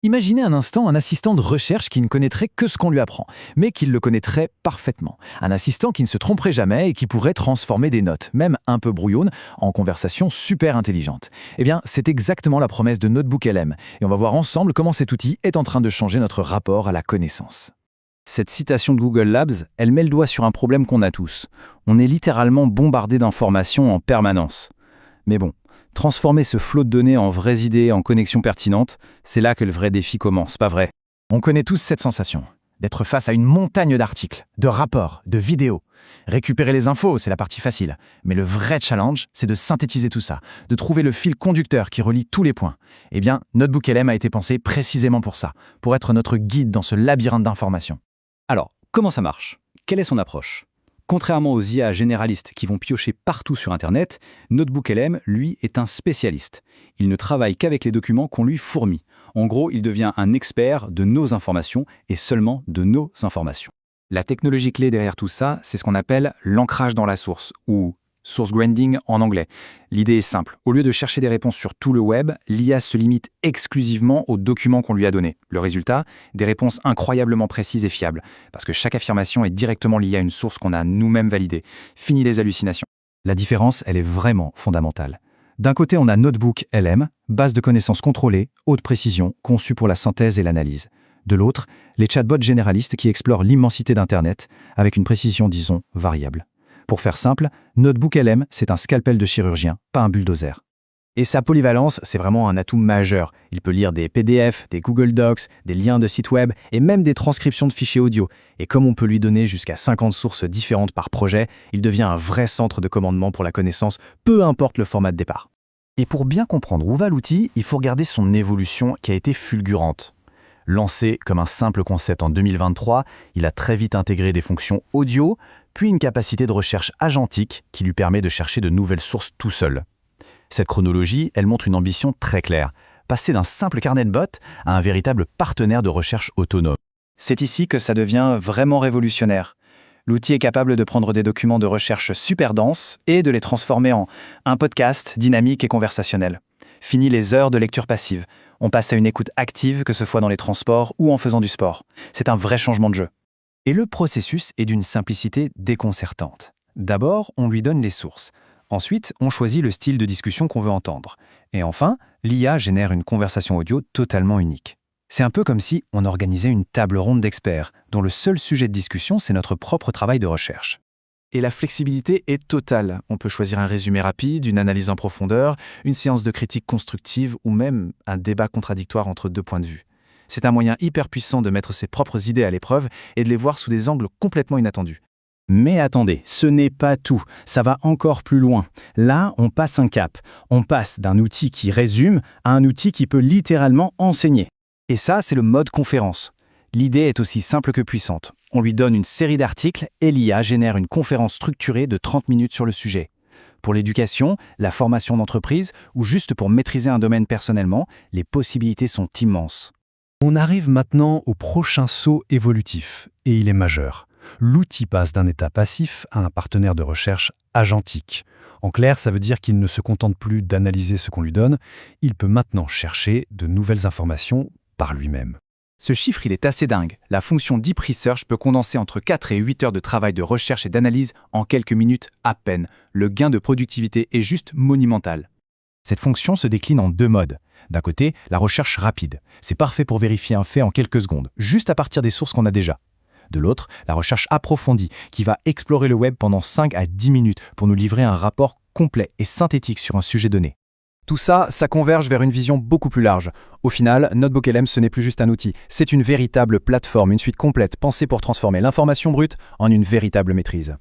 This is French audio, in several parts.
Imaginez un instant un assistant de recherche qui ne connaîtrait que ce qu'on lui apprend, mais qui le connaîtrait parfaitement. Un assistant qui ne se tromperait jamais et qui pourrait transformer des notes, même un peu brouillonnes, en conversations super intelligentes. Eh bien, c'est exactement la promesse de NotebookLM, et on va voir ensemble comment cet outil est en train de changer notre rapport à la connaissance. Cette citation de Google Labs, elle met le doigt sur un problème qu'on a tous. On est littéralement bombardé d'informations en permanence. Mais bon, transformer ce flot de données en vraies idées, en connexions pertinentes, c'est là que le vrai défi commence, pas vrai? On connaît tous cette sensation, d'être face à une montagne d'articles, de rapports, de vidéos. Récupérer les infos, c'est la partie facile. Mais le vrai challenge, c'est de synthétiser tout ça, de trouver le fil conducteur qui relie tous les points. Eh bien, NotebookLM a été pensé précisément pour ça, pour être notre guide dans ce labyrinthe d'informations. Alors, comment ça marche? Quelle est son approche? Contrairement aux IA généralistes qui vont piocher partout sur Internet, NotebookLM, lui, est un spécialiste. Il ne travaille qu'avec les documents qu'on lui fournit. En gros, il devient un expert de nos informations et seulement de nos informations. La technologie clé derrière tout ça, c'est ce qu'on appelle l'ancrage dans la source, ou source grounding en anglais. L'idée est simple. Au lieu de chercher des réponses sur tout le web, l'IA se limite exclusivement aux documents qu'on lui a donnés. Le résultat, des réponses incroyablement précises et fiables, parce que chaque affirmation est directement liée à une source qu'on a nous-mêmes validée. Fini les hallucinations. La différence, elle est vraiment fondamentale. D'un côté, on a NotebookLM, base de connaissances contrôlée, haute précision, conçue pour la synthèse et l'analyse. De l'autre, les chatbots généralistes qui explorent l'immensité d'Internet avec une précision, disons, variable. Pour faire simple, NotebookLM, c'est un scalpel de chirurgien, pas un bulldozer. Et sa polyvalence, c'est vraiment un atout majeur. Il peut lire des PDF, des Google Docs, des liens de sites web et même des transcriptions de fichiers audio. Et comme on peut lui donner jusqu'à 50 sources différentes par projet, il devient un vrai centre de commandement pour la connaissance, peu importe le format de départ. Et pour bien comprendre où va l'outil, il faut regarder son évolution qui a été fulgurante. Lancé comme un simple concept en 2023, il a très vite intégré des fonctions audio, puis une capacité de recherche agentique qui lui permet de chercher de nouvelles sources tout seul. Cette chronologie, elle montre une ambition très claire, passer d'un simple carnet de bottes à un véritable partenaire de recherche autonome. C'est ici que ça devient vraiment révolutionnaire. L'outil est capable de prendre des documents de recherche super denses et de les transformer en un podcast dynamique et conversationnel. Fini les heures de lecture passive. On passe à une écoute active, que ce soit dans les transports ou en faisant du sport. C'est un vrai changement de jeu. Et le processus est d'une simplicité déconcertante. D'abord, on lui donne les sources. Ensuite, on choisit le style de discussion qu'on veut entendre. Et enfin, l'IA génère une conversation audio totalement unique. C'est un peu comme si on organisait une table ronde d'experts, dont le seul sujet de discussion, c'est notre propre travail de recherche. Et la flexibilité est totale. On peut choisir un résumé rapide, une analyse en profondeur, une séance de critique constructive ou même un débat contradictoire entre deux points de vue. C'est un moyen hyper puissant de mettre ses propres idées à l'épreuve et de les voir sous des angles complètement inattendus. Mais attendez, ce n'est pas tout, ça va encore plus loin. Là, on passe un cap. On passe d'un outil qui résume à un outil qui peut littéralement enseigner. Et ça, c'est le mode conférence. L'idée est aussi simple que puissante. On lui donne une série d'articles et l'IA génère une conférence structurée de 30 minutes sur le sujet. Pour l'éducation, la formation d'entreprise ou juste pour maîtriser un domaine personnellement, les possibilités sont immenses. On arrive maintenant au prochain saut évolutif, et il est majeur. L'outil passe d'un état passif à un partenaire de recherche agentique. En clair, ça veut dire qu'il ne se contente plus d'analyser ce qu'on lui donne, il peut maintenant chercher de nouvelles informations par lui-même. Ce chiffre, il est assez dingue. La fonction Deep Research peut condenser entre 4 et 8 heures de travail de recherche et d'analyse en quelques minutes à peine. Le gain de productivité est juste monumental. Cette fonction se décline en deux modes. D'un côté, la recherche rapide. C'est parfait pour vérifier un fait en quelques secondes, juste à partir des sources qu'on a déjà. De l'autre, la recherche approfondie, qui va explorer le web pendant 5 à 10 minutes pour nous livrer un rapport complet et synthétique sur un sujet donné. Tout ça, ça converge vers une vision beaucoup plus large. Au final, NotebookLM, ce n'est plus juste un outil, c'est une véritable plateforme, une suite complète pensée pour transformer l'information brute en une véritable maîtrise.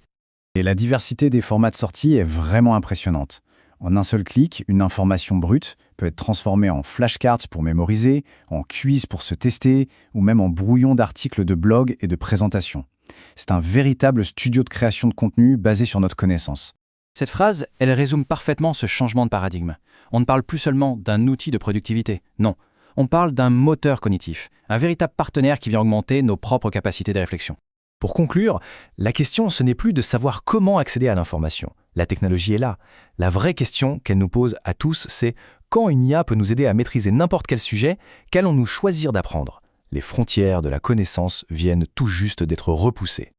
Et la diversité des formats de sortie est vraiment impressionnante. En un seul clic, une information brute peut être transformée en flashcards pour mémoriser, en quiz pour se tester, ou même en brouillon d'articles de blog et de présentations. C'est un véritable studio de création de contenu basé sur notre connaissance. Cette phrase, elle résume parfaitement ce changement de paradigme. On ne parle plus seulement d'un outil de productivité, non. On parle d'un moteur cognitif, un véritable partenaire qui vient augmenter nos propres capacités de réflexion. Pour conclure, la question, ce n'est plus de savoir comment accéder à l'information. La technologie est là. La vraie question qu'elle nous pose à tous, c'est Quand une IA peut nous aider à maîtriser n'importe quel sujet, qu'allons-nous choisir d'apprendre ? Les frontières de la connaissance viennent tout juste d'être repoussées.